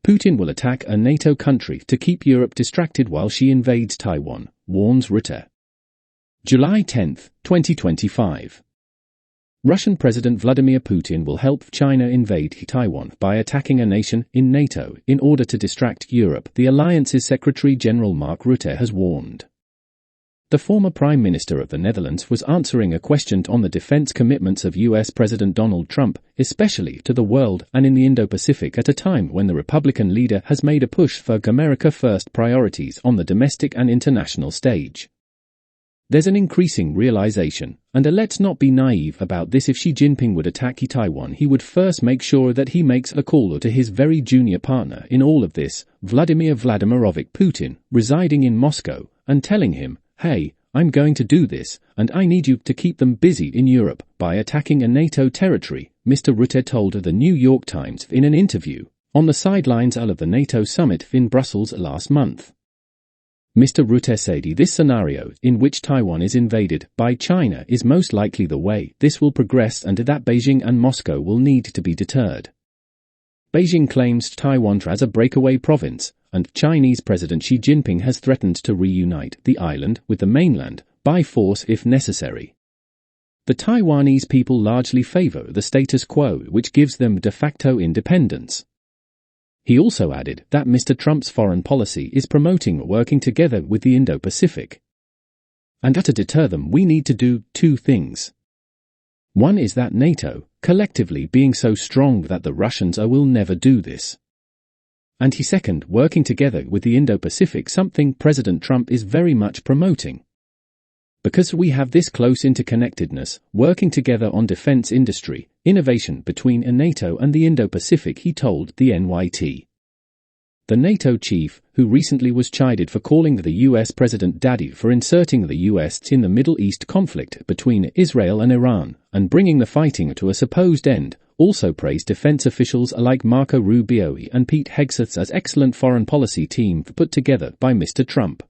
Putin will attack a NATO country to keep Europe distracted while she invades Taiwan, warns Rutte. July 10, 2025. Russian President Vladimir Putin will help China invade Taiwan by attacking a nation in NATO in order to distract Europe, the alliance's Secretary-General Mark Rutte has warned. The former Prime Minister of the Netherlands was answering a question on the defense commitments of US President Donald Trump, especially to the world and in the Indo-Pacific at a time when the Republican leader has made a push for America First priorities on the domestic and international stage. There's an increasing realization, and let's not be naive about this. If Xi Jinping would attack Taiwan, he would first make sure that he makes a call to his very junior partner in all of this, Vladimir Vladimirovich Putin, residing in Moscow, and telling him, hey, I'm going to do this, and I need you to keep them busy in Europe by attacking a NATO territory, Mr. Rutte told the New York Times in an interview on the sidelines of the NATO summit in Brussels last month. Mr. Rutte said this scenario in which Taiwan is invaded by China is most likely the way this will progress and that Beijing and Moscow will need to be deterred. Beijing claims Taiwan as a breakaway province, and Chinese President Xi Jinping has threatened to reunite the island with the mainland by force if necessary. The Taiwanese people largely favor the status quo, which gives them de facto independence. He also added that Mr. Trump's foreign policy is promoting working together with the Indo-Pacific. And to deter them, we need to do two things. One is that NATO, collectively being so strong that the Russians will never do this. And he second, working together with the Indo-Pacific, something President Trump is very much promoting. Because we have this close interconnectedness, working together on defense industry, innovation between NATO and the Indo-Pacific, he told the NYT. The NATO chief, who recently was chided for calling the US President daddy for inserting the US in the Middle East conflict between Israel and Iran, and bringing the fighting to a supposed end, also praised defense officials like Marco Rubio and Pete Hegseth as excellent foreign policy team put together by Mr. Trump.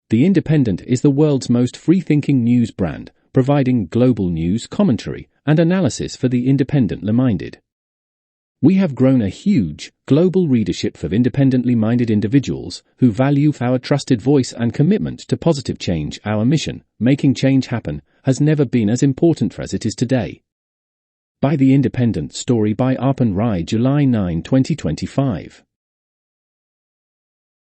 The Independent is the world's most free-thinking news brand, providing global news commentary and analysis for the independently minded. We have grown a huge, global readership of independently minded individuals who value our trusted voice and commitment to positive change. Our mission, making change happen, has never been as important as it is today. By The Independent, story by Arpan Rai, July 9, 2025.